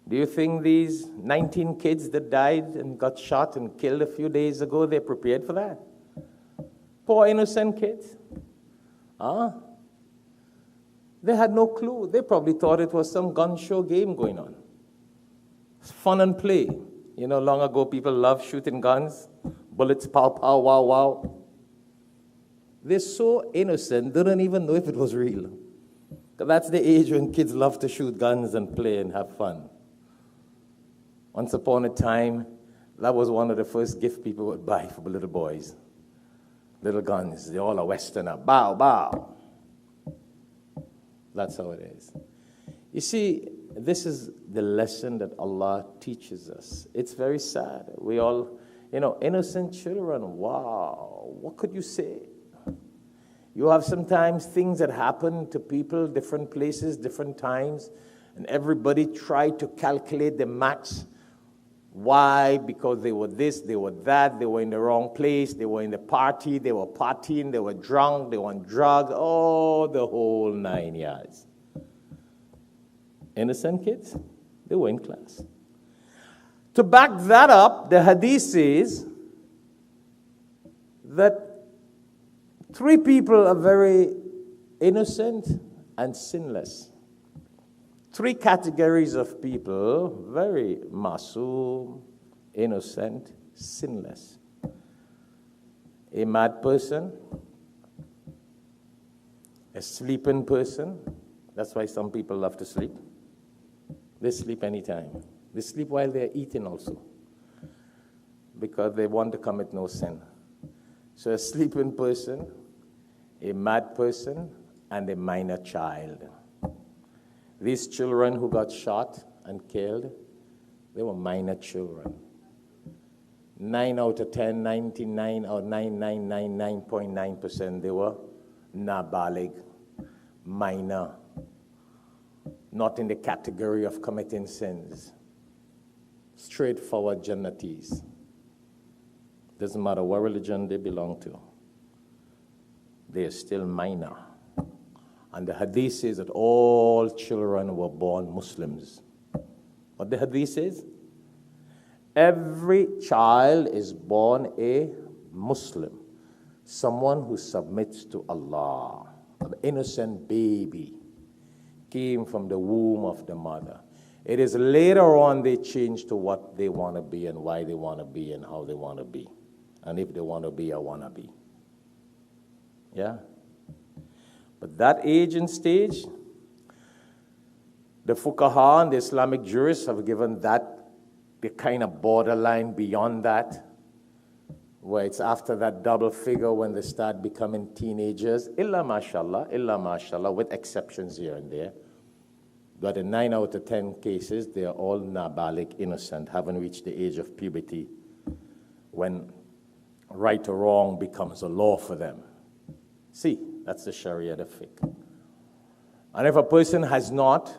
Do you think these 19 kids that died and got shot and killed a few days ago, they're prepared for that? Poor innocent kids. They had no clue. They probably thought it was some gun show game going on. It's fun and play. You know, long ago people loved shooting guns. Bullets, pow, pow, wow, wow. They're so innocent, they don't even know if it was real. That's the age when kids love to shoot guns and play and have fun. Once upon a time, that was one of the first gifts people would buy for little boys. Little guns, they all are Westerner. Bow, bow. That's how it is. You see, this is the lesson that Allah teaches us. It's very sad. We all, innocent children, wow, what could you say? You have sometimes things that happen to people, different places, different times, and everybody tried to calculate the max. Why? Because they were this, they were that, they were in the wrong place, they were in the party, they were partying, they were drunk, they were on drugs, the whole 9 yards. Innocent kids, they were in class. To back that up, the hadith says that 3 people are very innocent and sinless. 3 categories of people, very masoom, innocent, sinless. A mad person, a sleeping person. That's why some people love to sleep. They sleep anytime. They sleep while they're eating also, because they want to commit no sin. So a sleeping person, a mad person, and a minor child. These children who got shot and killed, they were minor children. 9 out of 10, 99 or 9999.9%, they were nabalig, minor, not in the category of committing sins. Straightforward Jannatis. Doesn't matter what religion they belong to. They are still minor. And the hadith says that all children were born Muslims. What the hadith says? Every child is born a Muslim. Someone who submits to Allah. An innocent baby came from the womb of the mother. It is later on they change to what they want to be and why they want to be and how they want to be. And if they want to be a wannabe. Yeah? But that age and stage, the fuqaha and the Islamic jurists have given that the kind of borderline beyond that, where it's after that double figure when they start becoming teenagers, illa mashallah, with exceptions here and there. But in 9 out of 10 cases, they are all nabalik, innocent, haven't reached the age of puberty, when right or wrong becomes a law for them. See, that's the Sharia, the fiqh. And if a person has not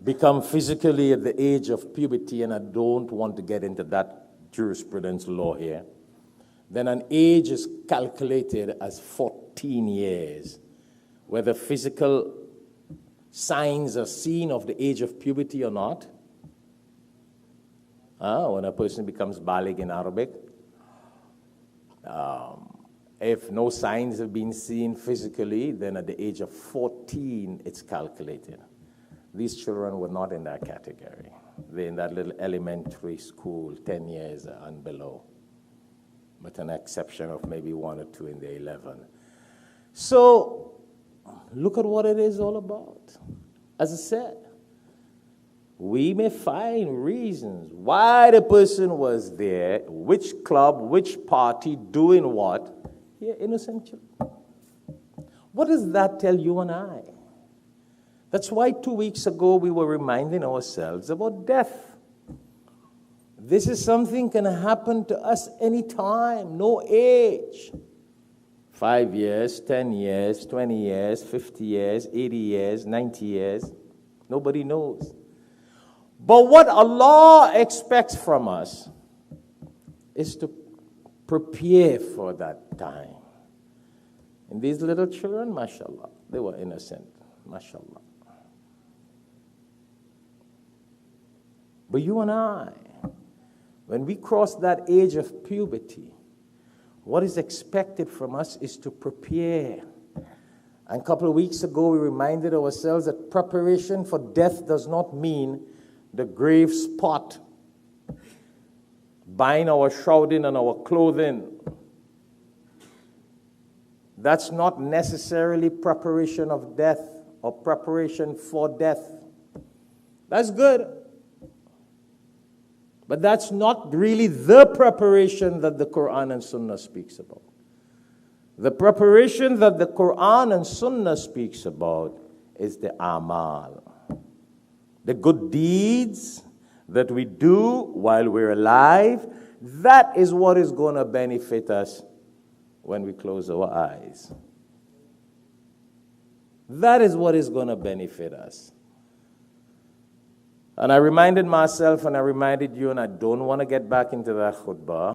become physically at the age of puberty, and I don't want to get into that jurisprudence law here, then an age is calculated as 14 years, whether physical signs are seen of the age of puberty or not. When a person becomes baligh in Arabic, if no signs have been seen physically, then at the age of 14, it's calculated. These children were not in that category. They're in that little elementary school, 10 years and below, with an exception of maybe 1 or 2 in the 11. So, look at what it is all about. As I said, we may find reasons why the person was there, which club, which party, doing what. Here, innocent children. What does that tell you and I? That's why 2 weeks ago we were reminding ourselves about death. This is something can happen to us anytime, no age. 5 years, 10 years, 20 years, 50 years, 80 years, 90 years. Nobody knows. But what Allah expects from us is to prepare for that time. And these little children, mashallah, they were innocent, mashallah. But you and I, when we cross that age of puberty, what is expected from us is to prepare. And a couple of weeks ago, we reminded ourselves that preparation for death does not mean the grave spot, buying our shrouding and our clothing. That's not necessarily preparation of death or preparation for death. That's good. But that's not really the preparation that the Quran and Sunnah speaks about. The preparation that the Quran and Sunnah speaks about is the amal, the good deeds that we do while we're alive. That is what is going to benefit us when we close our eyes. That is what is going to benefit us. And I reminded myself and I reminded you, and I don't want to get back into that khutbah,